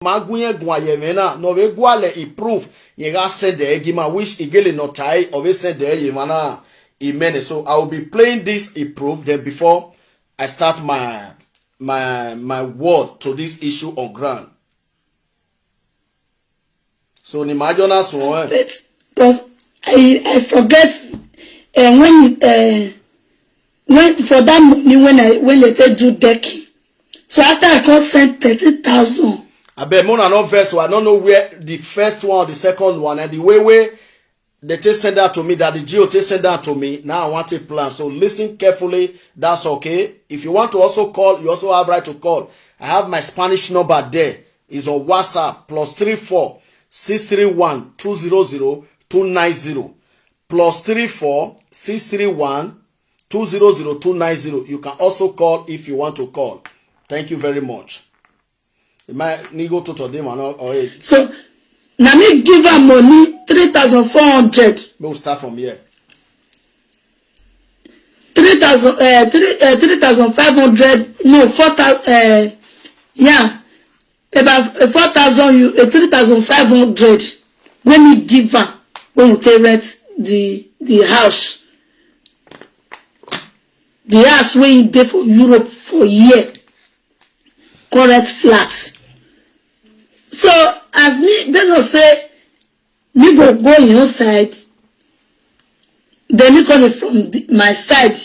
Magunye Guayemena, no ve guale I proof, ye ga send the egima, which igele no tie, or we send the yemana, imene. So I will be playing this I proof, then before I start my word to this issue on ground. So ni majona so because I forget when for that money when they say do decking. So after I can send 30,000. I bet Mona no verse, so I don't know where the first one or the second one, and the way they take send that to me, that the GO take send that to me. Now I want a plan. So listen carefully. That's okay. If you want to also call, you also have right to call. I have my Spanish number there. It's on WhatsApp +34 631 200 290 +34 631 200 290. You can also call if you want to call. Thank you very much. You might need go to them or so now me give her money 3,400. We'll start from here. 3,500. No, 4,000. Yeah, about 4,000. 3,500. When we give her, when we rent the house. The house where you did for Europe for a year. Correct flats. So as me, they don't say me go your side. Then me come from my side.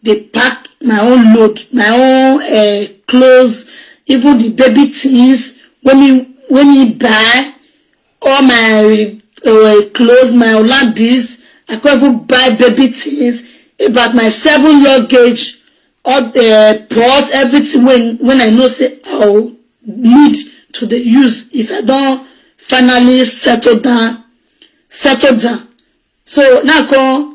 They pack my own load, my own clothes, even the baby things. When you buy all my clothes, my all this, I can't even buy baby things. About my 7 luggage, all the pot, everything. When I know say I'll need to the use if I don't finally settle down. So now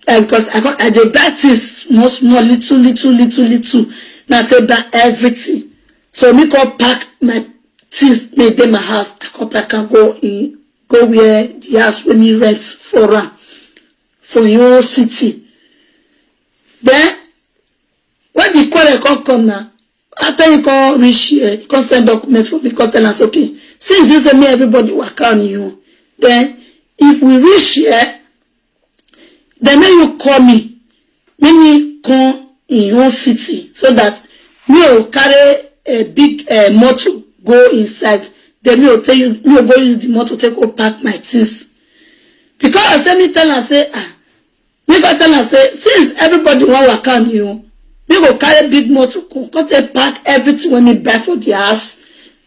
because I dey buy things small, little. Now I take buy everything. So me go pack my things, make them my house. I can go where the house when me rent for your city. Then when the call come now, after you can reach here, you can send document for me, can tell us okay. Since you say me everybody work on you, then if we reach here, then you call me. Me come in your city so that me will carry a big motor go inside. Then me will tell you, me will go use the motor to go pack my things. Because I say me tell her say me go tell her say since everybody want work on you, me go carry big motor come pack everything when me buy for the house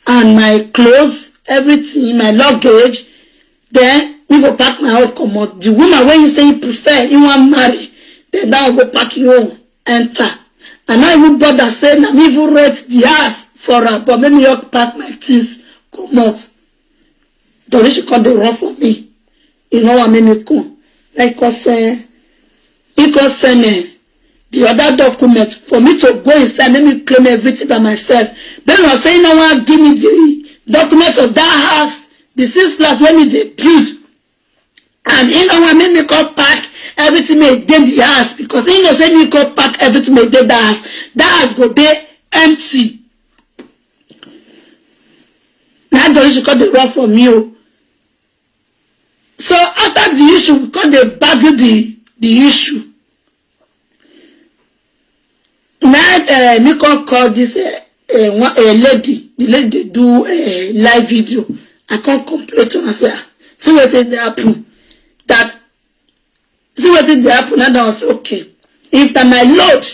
and my clothes, everything, my luggage. Then me go pack my own commode. The woman when you say you prefer, you want marry, then now go pack your own, enter. And I even bother say na me even rent the house for her, but maybe you pack my things, come out. Don't she come the run for me. You know what I mean? Come. Like he can send the other document for me to go inside, let me claim everything by myself. Then I say no one give me the document of that house, the 6 flats when me they build. And he know what make me come pack everything made in the house, because he know say me come pack everything made in the house. That house go be empty. Now don't you cut the run from you. So after the issue, because they bargain the issue. Now me can call this lady. The lady do a live video. I can't complain to her. Say, see what did happen. See what did happen. And I was okay. If that my load,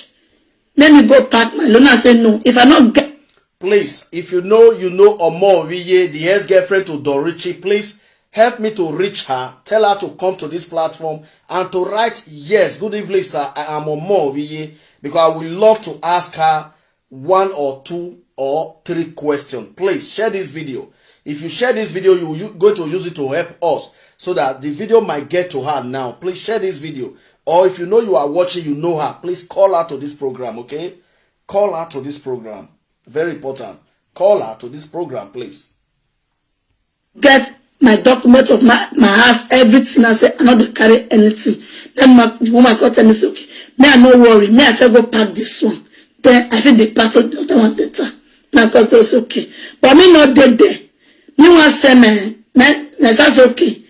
let me go pack my load. I say no. If I not get. Please, if you know Omo Viye, the ex-girlfriend to Don Richie, please help me to reach her. Tell her to come to this platform and to write, yes, good evening, sir. I am Omo Viye, because I would love to ask her 1 or 2 or 3 questions. Please share this video. If you share this video, you're going to use it to help us so that the video might get to her now. Please share this video. Or if you know you are watching, you know her, please call her to this program, okay? Call her to this program. Very important. Call her to this program, please. Get my document of my house, everything. I say, I not carry anything. Then the woman come tell me, okay, may I no worry, may I try go pack this one. Then I feel the part of the other one later. My cousin's okay. But me not dead there. Me want say me that's okay.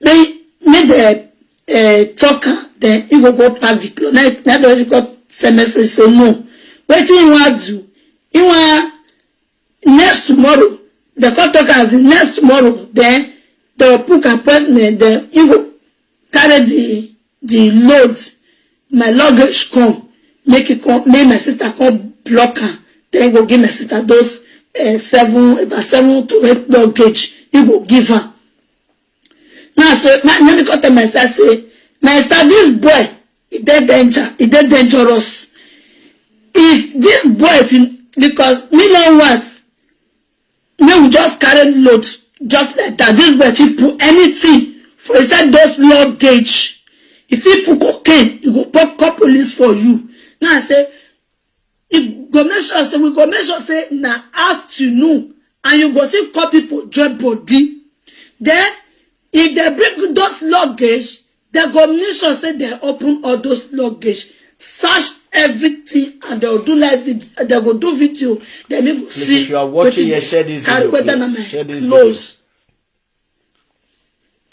Me the talker, then he will go pack the clothes. Now does got say message say no. What you want do? You want next tomorrow. The court talker is next tomorrow. Then the book appointment. Then he will carry the loads. My luggage come. Make my sister come block her. Then he will give my sister those about 7 to 8 luggage. He will give her. Now, so let me go to my sister say, my sister, this boy, he dangerous. If this boy, because me know what, me will just carry load just like that. This boy, if he put anything for inside those luggage, if he put cocaine, he go call police for you. Now I say, we go make sure say na afternoon, and you go see call people join body. Then if they bring those luggage, they go make sure say they open all those luggage, search everything, and they will do live video. They go do video. Then we go see. If you are watching here, share this video. Please. Share this video.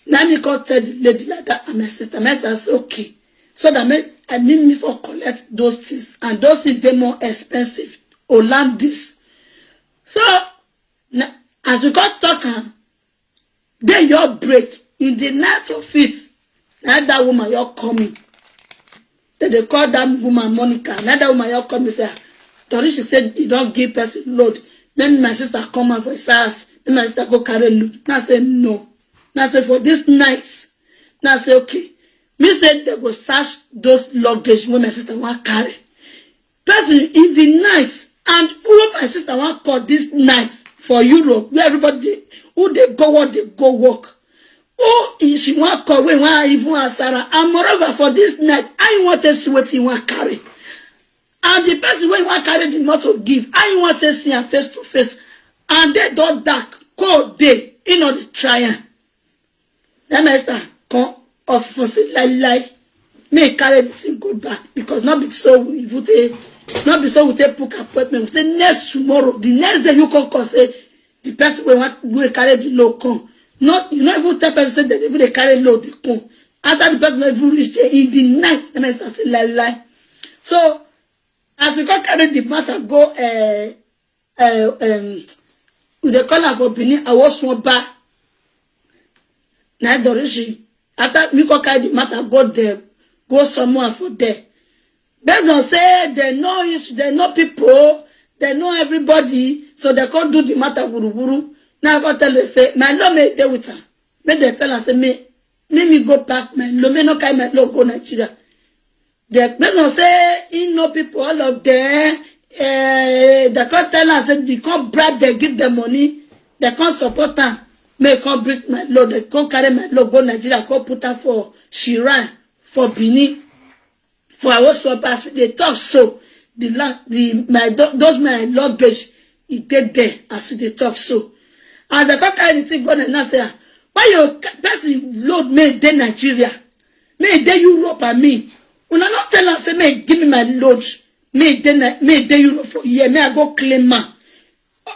Now me go tell the lady like that and my sister. My sister say okay. So that I need me for collect those things, and those things they more expensive. Or land this. So as we got talking, then your break in the night of it. Now that woman you're coming. Then they call that woman Monica. Now that woman you're coming say, Tori, she said you don't give person load. Then my sister come out for his house. Then my sister go carry load. Now I say no. Now I say for this night. Now I say okay. Me said they go search those luggage when my sister want carry. Person in the night, and who my sister want call this night for Europe, where everybody who they go work, they go work. Who she want call when want even ask Sarah. And moreover for this night, I want to see what he want carry. And the person when want carry the motor give, I want to see her face to face. And they don't dark, cold day, you know the trial. Then my sister come. Of for say lie, may carry this thing go back because not be so we take book appointment. We say next tomorrow, the next day you come say the person will carry the load come. Not you not even tell person that they carry load they come. After the person not even reach there in the night, and I say lie. So as we can carry the matter go with the color for Benin, I was one back. Now Richie. After me go carry the matter, go there, go somewhere for there. Based on say they know people, they know everybody, so they can't do the matter wuru. Now I go tell them say my law may there with her. Make they tell her say me go back, my law may not carry my law go Nigeria. They based on say he know people all of them. They can't tell her say they can't bribe, they give them money, they can't support her. May come bring my load, they come carry my load, go Nigeria, come put her for Shiran, for Benin, for our swappers. They talk so. Those my luggage, it get there as they talk so. And they come carry the thing go and say, why your person load me de Nigeria, me de Europe and me. When I not tell her say, me give me my load, me de Europe for year, me I go claim man.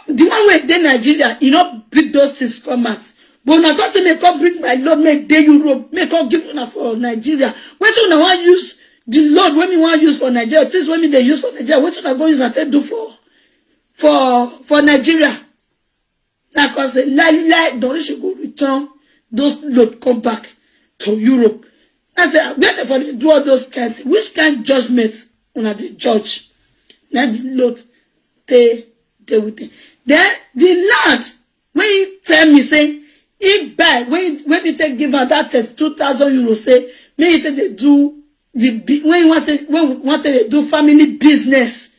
The one way they Nigeria, you know, bring those things come out. But when I go to make up bring my load, make they Europe, make up give una for Nigeria. What when I want use the load when we want use for Nigeria, things when they use for Nigeria, what when I go use and say do for Nigeria? Now because lie, don't she go return those load come back to Europe. I say I'm better for to do all those kinds. Which kind judgment on the judge? Now the load they with it. Then the lad when he tell me say he buy when we take give her that 32,000 euros say me take they do the when we wanted to do family business.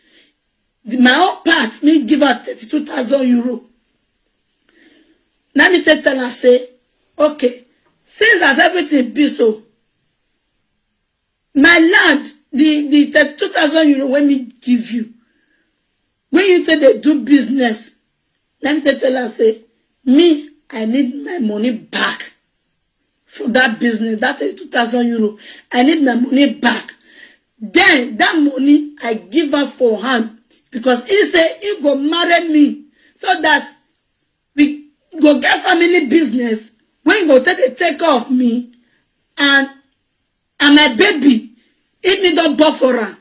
My own part me give her 32,000 euros. Now me tell her say okay since as everything be so my land the 32,000 euros when me give you. When you say they do business, let me tell her, say, me, I need my money back for that business. That is 2,000 euros. I need my money back. Then, that money, I give her for hand. because he say he go marry me so that we go get family business when he go take care of me and my baby, if me don't born for her.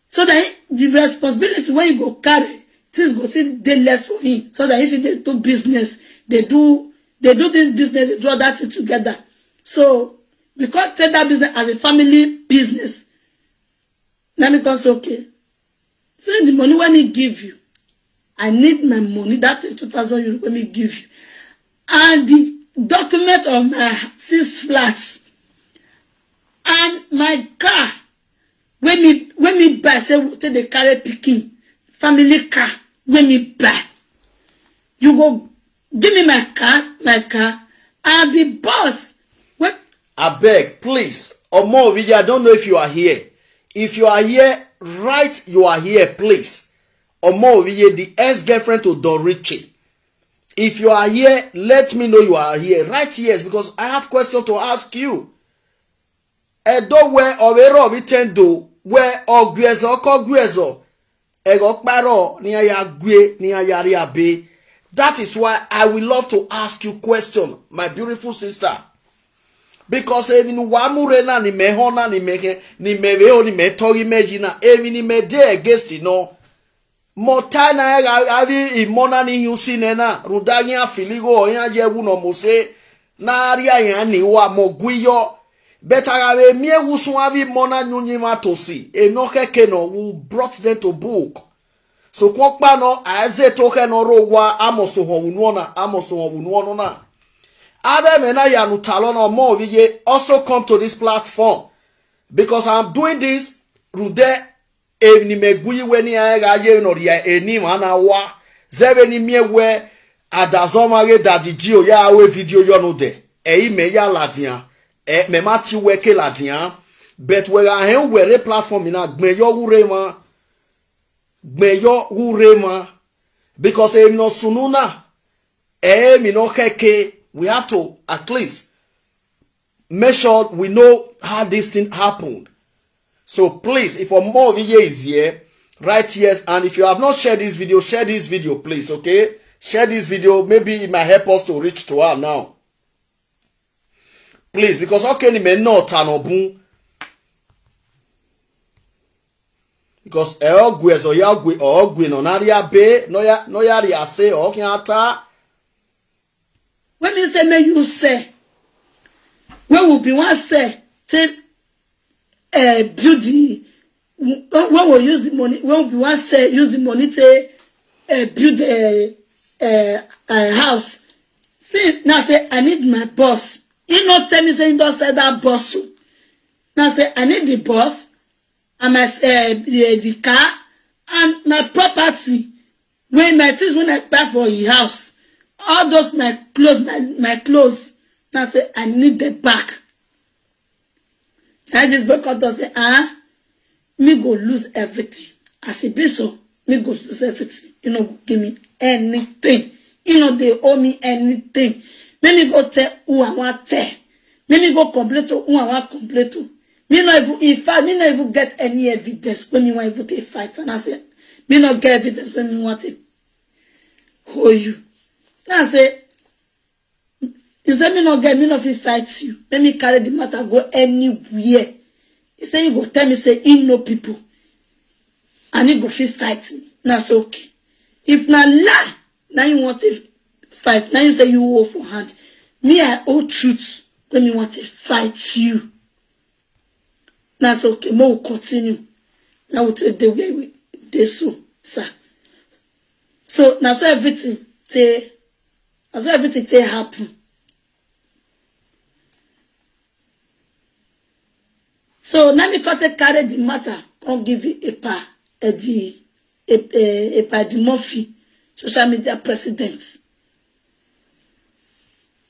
So that the responsibility when you go carry, things go see dey less for him. So that if they do business, they do this business, they do all that together. So we can't take that business as a family business. Let me say, okay. Send the money when me give you. I need my money. That €2,000 when me give you. And the document of my 6 flats and my car. When me buy, say we take the carry pikin, family car. When me buy, you go give me my car, and the boss. I beg, please, Omo Vijay, I don't know if you are here. If you are here, write you are here, please. Omo Vijay, the ex-girlfriend to Don Richie. If you are here, let me know you are here. Write yes, because I have questions to ask you. Edo where overo vitendo where ogwezo kogwezo ego paro ni ayagwe ni ayariabe. That is why I will love to ask you question, my beautiful sister. Because even wamure na ni mehona ni meke ni meveo ni metori mejina even ni mede against no motana avi imona ni yusinena rudagi afiligo onya jebu no mose na aria yan ni wa mogwiyo betagawe mie wusun avi mona nyunyima tosi enoke keno who brought them to book. So kwokpa no aze toke no rowa amosto honuona na Other men Yanu Talon or more also come to this platform because I'm doing this. Rude eni megui weni ayaye no ria eni mana wa zeveni miewe adazoma ge dadijio ya awe video yo no de me ya ladian me mati weke ladian but we are hen were platform ina gmeyo urema because no sununa mi no keke. We have to at least make sure we know how this thing happened. So please, if more video is here, write yes. And if you have not shared this video, please, okay? Share this video. Maybe it might help us to reach to her now. Please, because okay, you may not turn up. Because when you say, may you say, when will be one say, take beauty, when will use the money, when will be one say, use the money to build a house. See, now say, I need my boss. You not tell me, say, you don't say that boss. Now say, I need the boss, and my the car, and my property. When my things, when I buy for your house. All those my clothes. Now say I need them back. I just break out and say, me go lose everything. As a so, me go lose everything. You know, give me anything. You know, they owe me anything. Let me go tell who I want to tell. Let me go complain to who I want to complain to. Me not even, in fact, me not even get any evidence when me want to take fight. And I say, me not get evidence when me want to hold you. Now I say, you say me not get, me not fit fight you. Let me carry the matter, go anywhere. He say, you go tell me, say, he know people. And he go fit fight me. Now say, okay. If na lie, now you want to fight. Now you say you hold for hand. Me, I hold truth. Let me want to fight you. Now say, okay, more will continue. Now we'll take the way we do so, sir. So, now so everything, say, as well everything they happen. So now me can't carry the matter, can't give you a the Murphy, social media president.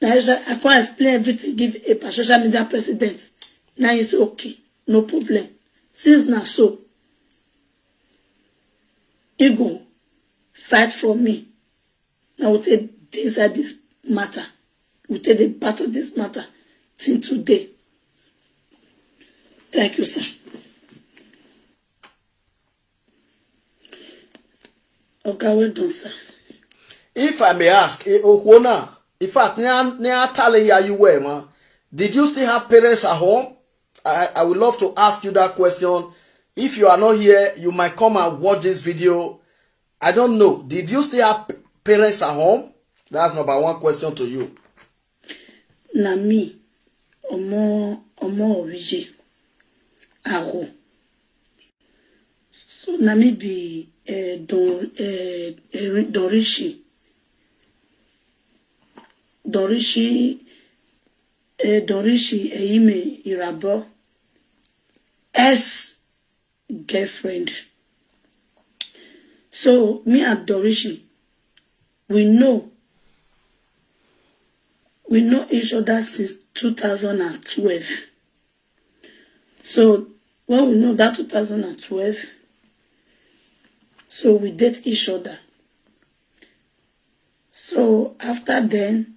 Now I can't explain everything, give a social media president. Now it's okay, no problem. Since now so, you go fight for me. Now we take inside this matter. We take the part of this matter till today. Thank you, sir. Okay, well done, sir. If I may ask, Okwona, in fact, you were, man. Did you still have parents at home? I would love to ask you that question. If you are not here, you might come and watch this video. I don't know. Did you still have parents at home? That's number one question to you. Na me, omo Richie, aho. So na me be don Richie. Don Richie, Ime Irabo, ex-girlfriend. So me and Dorishi, we know each other since 2012. So when we know that 2012, so we date each other. So after then,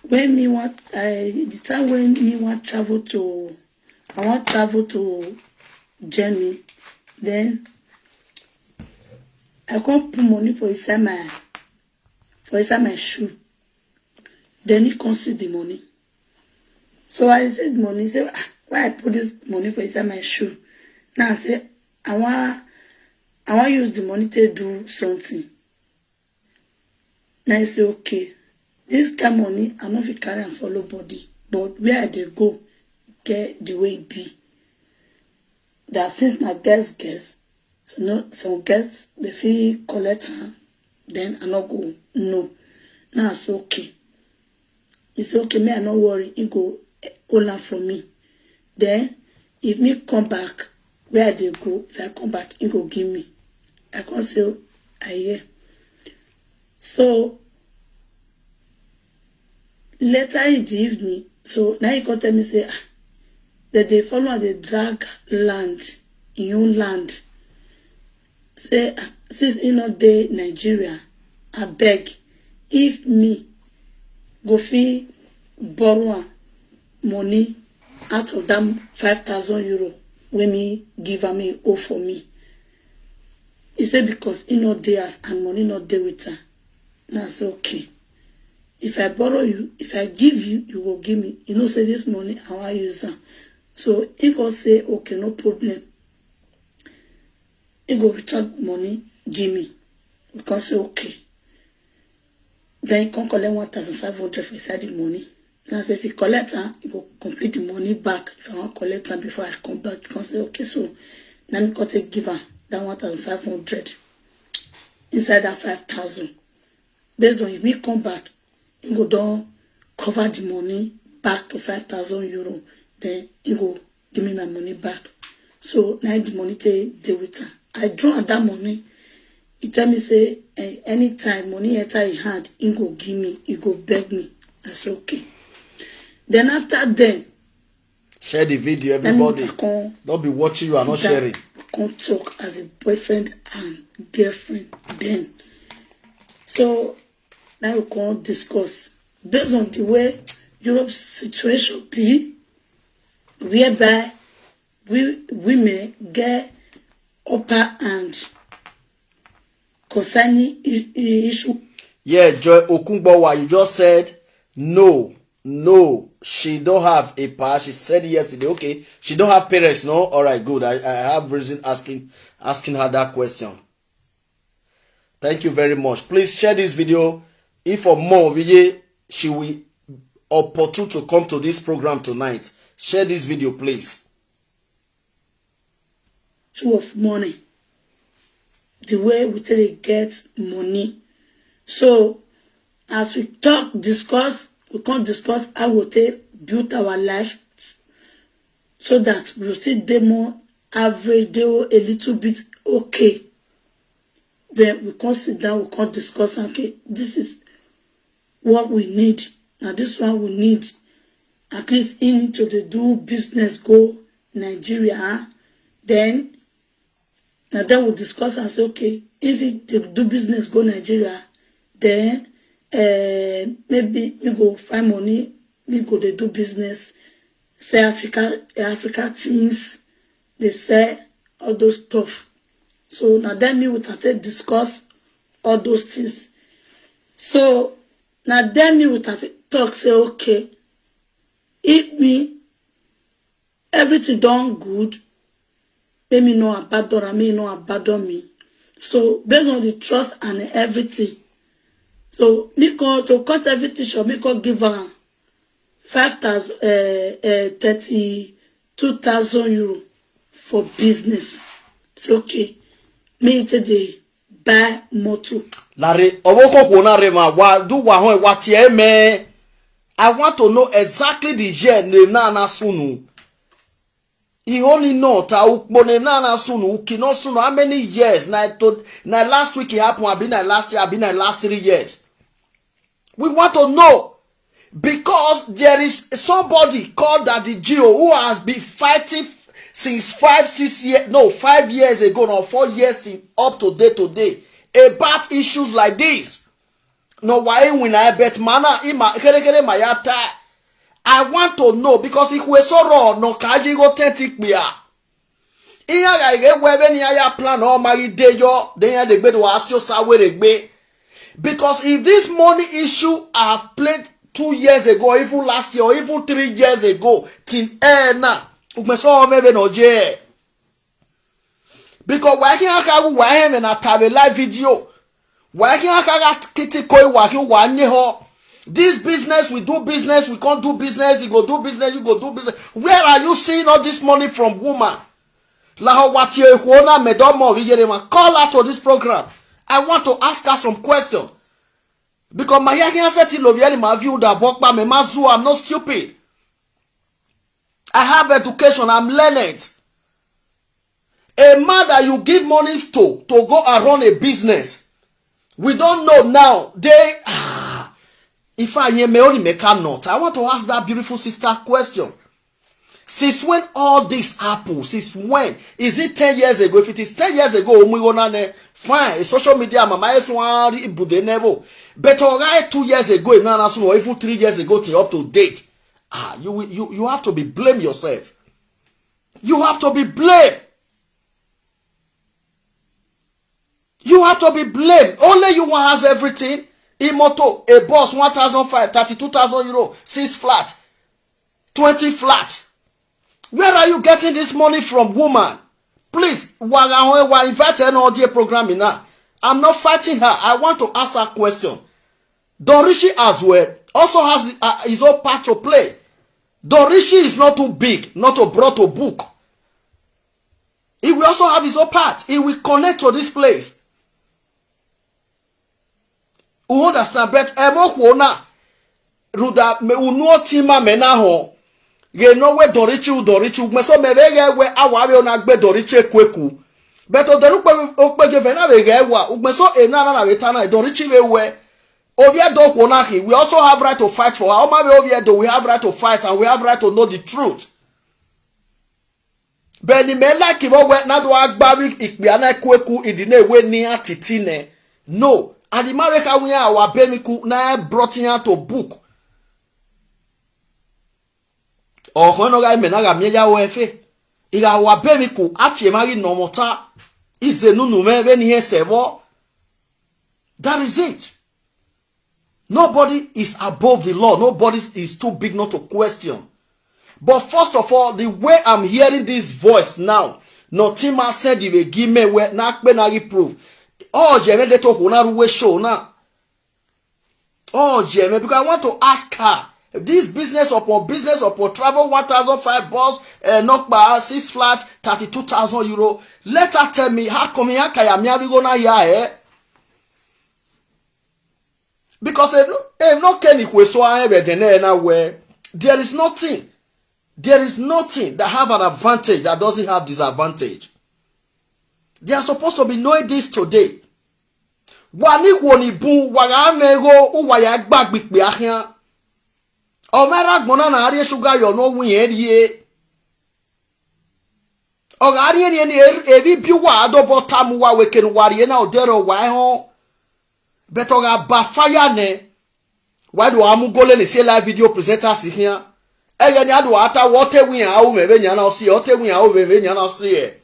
when the time when I want travel to Germany, then I can't put money for inside my shoe. Then he can't see the money. So I said money. He said, why I put this money for inside my shoe? Now I said, I want use the money to do something. Now I say, okay. This kind of money, I know if you carry and follow body, but where they go, get the way it be. That since na guess, so no, some guess they feel collect her, then I not go no. Now it's okay. It's okay, me I not worry. It go all out from me. Then if me come back, where they go, if I come back, it go give me. I can't say I hear. So later in the evening, so now he come tell me say that they follow the drag land, in own land. Say since in no day Nigeria, I beg if me go fee borrow money out of them 5,000 euro when me give her me owe for me. He said because in no day as and money not day with her. That's okay. If I borrow you, if I give you, you will give me. You know, say this money, I will use them. So he go say, okay, no problem. He go return money, give me. Because say, okay. Then he can collect 1,500 for inside the money. Now say if he collect her, he will complete the money back. If I want to collect her before I come back, he can say, okay, so now me can take give her that 1,500 inside that 5,000. Based on if me come back, he go down, cover the money back to 5,000 euro. Then he go give me my money back. So now the money deal with her. I draw at that money. He tell me say anytime money enter he had, he go give me, he go beg me. I say okay. Then after then, share the video, everybody. Don't be watching you are not sharing. Come talk as a boyfriend and girlfriend then. So now we can discuss based on the way Europe's situation be, whereby women get upper hand concerning issue. Yeah, Joy Okungbowa, you just said no, she don't have a pa. She said yesterday, okay, she don't have parents, no? All right, good. I have reason asking her that question. Thank you very much. Please share this video. If for more, she will opportune to come to this program tonight. Share this video, please. Issue of money. The way we tell it get money. So, as we discuss, we can't discuss how we build our life so that we'll still do more average, do a little bit okay. Then we can't sit down, we can't discuss, okay, this is what we need. Now this one we need. At least into the do business go Nigeria. Then we'll discuss and say, okay, if it do business go Nigeria, then maybe we go find money, we go they do business, say Africa things, they say all those stuff. So now then me we started discuss all those things. So now then me we started talk say okay, if me everything done good, make me no abandon and me no abandon me. So based on the trust and everything, so me go to cut everything short, me go give her 32,000 euro for business. It's okay. Me today buy motor. Larry, owoko kwona rema wa do wa hon wa tie me. I want to know exactly the year ne na sunu. He only know ta ukbone na sunu ukino sunu how many years na last week it happened, I been last year, I been last 3 years. We want to know because there is somebody called Daddy Gio who has been fighting since 5 years ago, or 4 years up to today about issues like this. No, why when I bet mana ima kere mayata. I want to know because if we so raw no kaji go authentic bia. Iya ga ge we ni aya plan o mari de yo then ya de gbe do asio sa we regbe. Because if this money issue I have played 2 years ago, even last year, or even 3 years ago, till now, maybe no je. Because why can't I go and have a live video? Why can't I kitty koi working one year? This business, we do business, we can't do business, you go do business, you go do business. Where are you seeing all this money from, woman? Call her to this program. I want to ask her some questions. Because my yakin said my view that I'm not stupid. I have education, I'm learned. A man that you give money to go and run a business. We don't know now. If I hear me only make a note, I want to ask that beautiful sister question. Since when all this happened? Since when? Is it 10 years ago? If it is 10 years ago, fine. Social media, but alright, 2 years ago, or even 3 years ago, till up to date. You have to be blame yourself. You have to be blamed. You have to be blamed. Only you one has everything. Imoto, a boss, 1,500, 32,000 euro, 6 flat, 20 flat. Where are you getting this money from, woman? Please, we're inviting an audio program now. I'm not fighting her. I want to ask her a question. Don Richie as well also has his own part to play. Don Richie is not too big, not to brought a book. He will also have his own part. He will connect to this place. You understand? But Ruda me unuo tima mena ho. Ye no we Don Richie me so me vege we awawe onagbe Don Richie kweku. But okpe gevena vege wa me so enana na vetana Don Richie we we also have right to fight for her. We have right to fight and we have right to know the truth. But ni me like if we na do agbawi ikbiana kweku idine we ni atitine. No. And the America we are our bemiku na brought in to book. Or when I menaga meja oefe. Iga our bemiku ati mari no mota. Ize nunu me when he sevo. That is it. Nobody is above the law. Nobody is too big not to question. But first of all, the way I'm hearing this voice now, Notima said he will give me where not proof. Oh, Jemmy, they talk on show now. Oh, Jemmy, because I want to ask her. This business upon travel 1,005 bus, knock by 6 flat, 32,000 euro. Let her tell me how come here we gonna hear. Because there is nothing that have an advantage that doesn't have disadvantage. They are supposed to be knowing this today. Wani woni bu waga mego uwaya gbagbigbe ahia. Omera gbona na ari sugar yo no win eri. Oga ari eni evi bi wa adobo tamu wa weken wari na odero wa ho. But oga ba fire ne. Why do amu gole ni say live video presenters here? Ege ni adu ata wote win a o mebe nya na o si ote win a o mebe nya na o si e.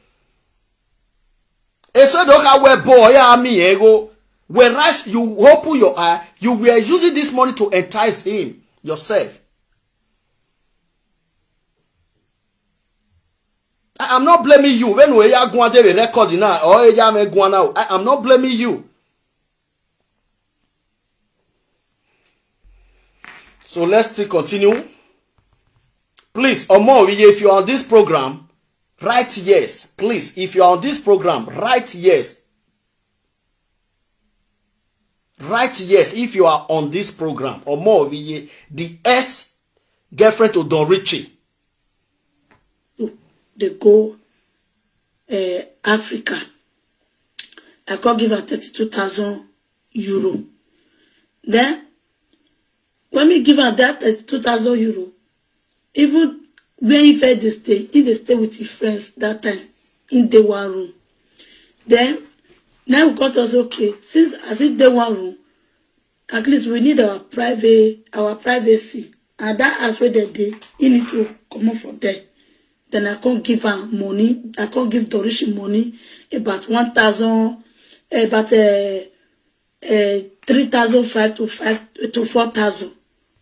So don't wear boy me ego. Whereas you open your eye, you were using this money to entice him yourself. I'm not blaming you. When we are going to record now, or I am not blaming you. So let's still continue. Please, Omo, if you are on this program, write yes. Please, if you are on this program, write yes. Write yes if you are on this program. Omo, the ex-girlfriend to Don Richie. They go Africa. I could give her 32,000 euro. Then, when we give her that 32,000 euro, even when he fed the stay, he stay with his friends that time in the one room. Then, now we got us okay. Since as in the one room, at least we need our privacy. And that as where they did, he need to come up from there. Then I can't give her money. I can't give Dorishi money about 1,000, about 3,500 to 4,000.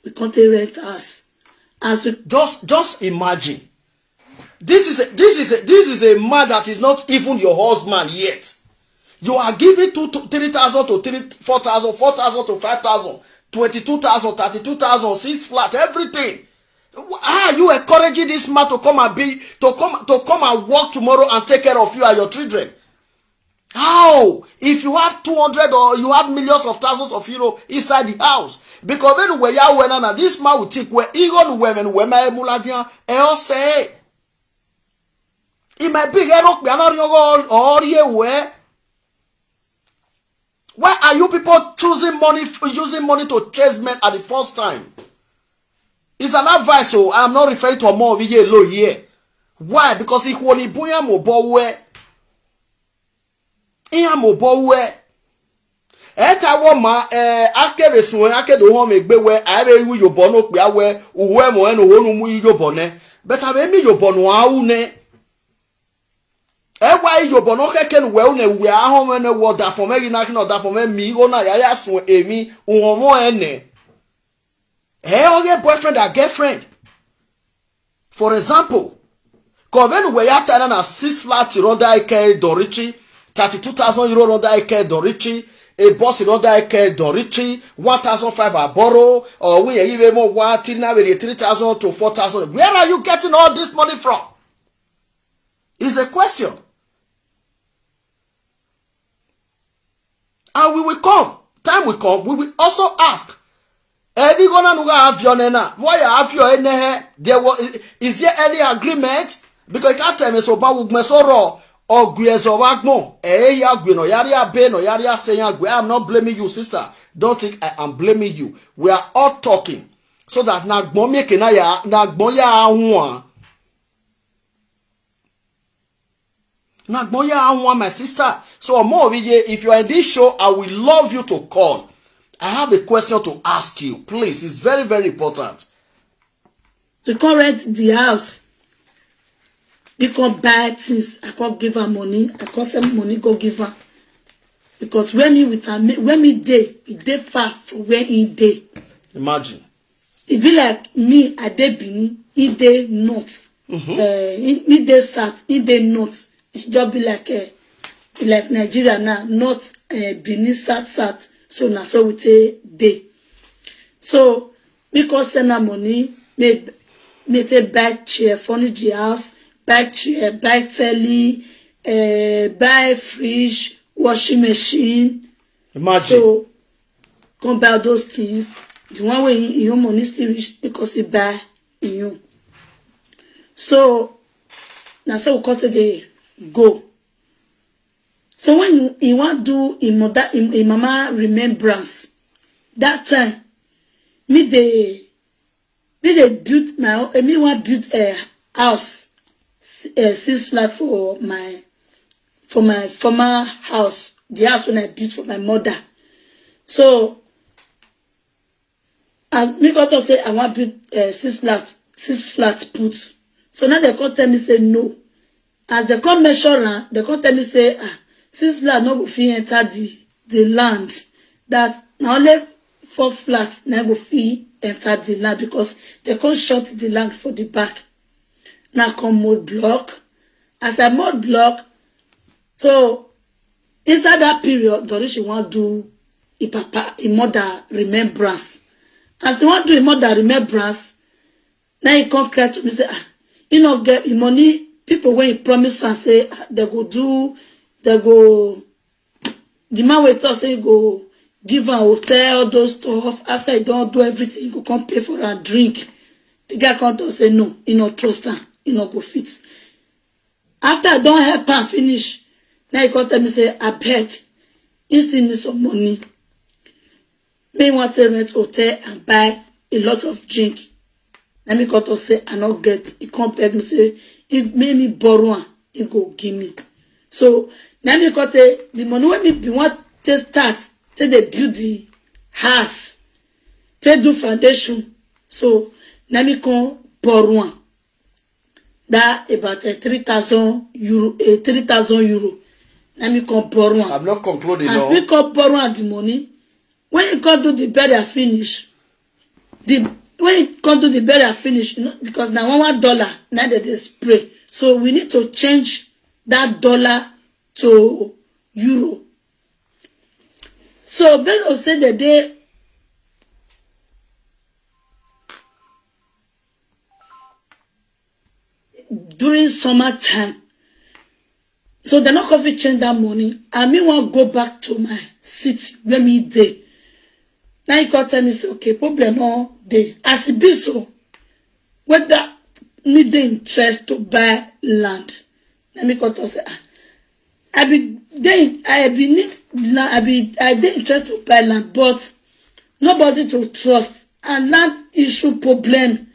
We can't rent us. As we just imagine. This is a man that is not even your husband yet. You are giving 3,000 to 4,000, 4,000 to 5,000, 22,000, 32,000, 6 flat, everything. How are you encouraging this man to come and come and work tomorrow and take care of you and your children? How? If you have 200 or you have millions of thousands of euro inside the house, because when we are when this man will take where even women muladian say it might be why are you people using money to chase men at the first time? It's an advice, so I'm not referring to a more video low here. Why? Because he won't be mobowe. Iya mobowe. Eta woma akebe suwe akedo ho megbe we abe wu yobono pe awe uwe mo eno wonu mu yobone. But abe mi yobono awu ne. Ewa yobono keke nu we une we ahon we ne wo da for me na kino da for me mi go na ya sun emi uwomo ene. Hey, boyfriend or girlfriend. For example, Coven we are telling a 6 flat Ronda Ike Dorichi, 32,000 euro Ronda Ike Dorichi, a boss Ronda Ike Dorichi, 1,500 I borrow, or we even more 3,000 to 4,000. Where are you getting all this money from? Is a question. And we will come. Time will come. We will also ask. Ebi gonna nuga have your nena. Why have your nene? Is there any agreement? Because you can't tell me so bad with me so raw or guezo wagmo. Ya guino yaria ben or yaria saying I'm not blaming you, sister. Don't think I am blaming you. We are all talking. So that nagbomi kenaya nagboya anwa. Nagboya anwa, my sister. So more if you are in this show, I will love you to call. I have a question to ask you. Please, it's very, very important. To correct the house. They can't buy things. I can't give her money. I can't send money, go give her. Because when me with her, when me day, it day far from where he day. Imagine. It be like me, I day Bini, he day not. He day sat, he day not. It just be like Nigeria now, not Bini sat. So now so we say day. So because send her money, me take buy chair, furnish the house, buy chair, buy telly, buy fridge, washing machine. Imagine. So come buy those things. The one way your money still rich because he buy in you. So now so we cut the go. So when you want to do in mama remembrance, that time, me they build me want build a house, 6 flat for my former house, the house when I built for my mother. So as me got to say I want build 6 flat put. So now they come tell me say no. As they come measure, they come tell me say 6 flats no go fit enter the land. That now only 4 flats now go fit enter the land because they can't shut the land for the back. Now come mold block. As a mold block, so inside that period, Dorishi want do a mother remembrance. As he want to do a mother remembrance, now he come clear to me say, you know, get the money. People when he promise and say they go, the man will talk say go give a hotel, all those stuff. After he don't do everything, he go come pay for a drink. The guy come to say no, he no trust her, he no go fit. After I don't help her finish, now he come tell me say, I beg, he still need some money. Me want to rent hotel and buy a lot of drink. Let me come to say I not get. He come beg me say, he made me borrow one, he go give me. So now me come say the money when me want to start, to they build the house, to do foundation. So now me come borrow one. That about 3,000 euro, 3,000 euro. Let me come borrow one. I'm not concluding. As we come borrow one the money, when you come do the burial finish, when you come do the burial finish, you know, because now $1 now they spray. So we need to change that dollar to euro. So Ben say the day during summertime. So they're not going to change that money. I mean, want to go back to my city where me day. Now you can tell me, say, okay, problem all day. As it be so, whether need the interest to buy land. Let me come to say, I be interest to buy land, but nobody to trust. And land issue problem.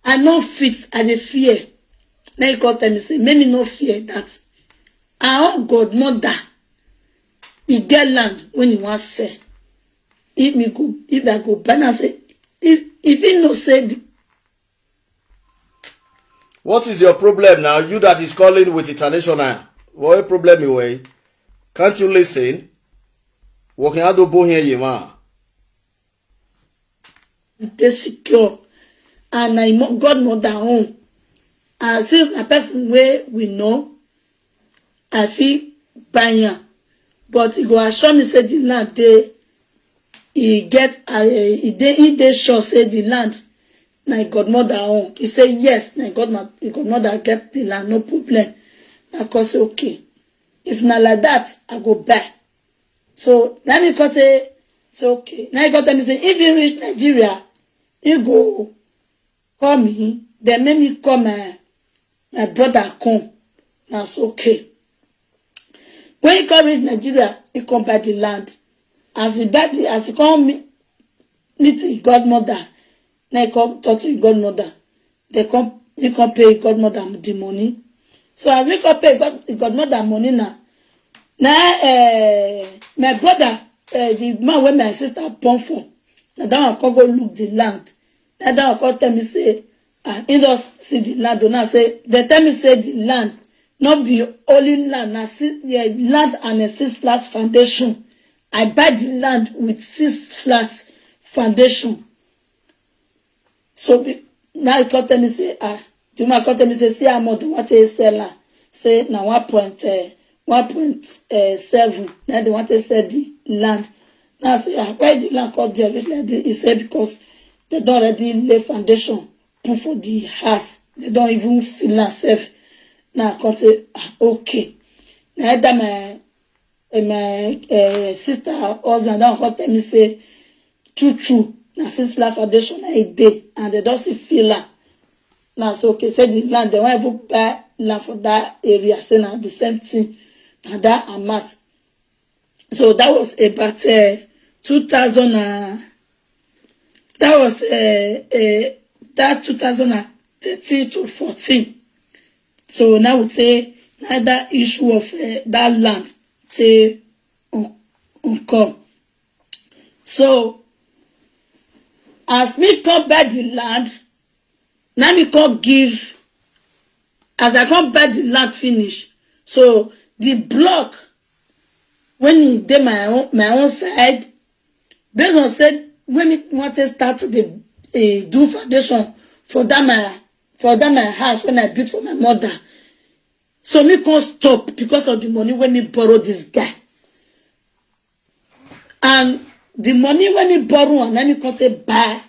I no fit, I dey fear. Now you come tell me say, make me no fear that our godmother, he get land when he wants sell. If I go buy and say, if he no say. What is your problem now? You that is calling with international. What problem you way? Can't you listen? Working out the boy here, you man. They secure. And I godmother home. And since a person where we know, I feel buying. But he go assure me say the land he sure say the land my godmother home. He say yes, my godmother get the land, no problem. I go say okay. If not like that, I go buy. So let me go say okay. Now he go tell me say if you reach Nigeria, you go call me, then make me call my brother come. That's okay. When he come reach Nigeria, he come buy the land. As he come meet his godmother, now he come talk to his godmother. He come pay his godmother the money. So as we come pay his godmother money now my brother, the man where my sister born for, now that one come go look the land. That one come tell me say, he just see the land. Now say they tell me say the land not be only land, na land and a 6 flats foundation. I buy the land with 6 flats foundation. So now he come tell me say, the man come tell me say, see how much what they sell. Say now 1.7. Now they want to sell the land. Now I say, why the land called there? He said because they don't already lay foundation put for the house. They don't even feel themselves. Now I come say, okay. Now that my sister husband don't come tell me say, true. Now 6 flat foundation a day and they don't see feel her. Now so okay, say the land they want to buy land for that area. Say now the same thing. And that amount. So that was about 2000. That was that 2013 to 14. So now we say that issue of that land say come. So As me come buy the land, now me come give. As I come buy the land finish, so the block when he did my own side, based on said when me want to start to do foundation for that my house when I built for my mother. So me can't stop because of the money when me borrow this guy. And the money when me borrow and then me can't buy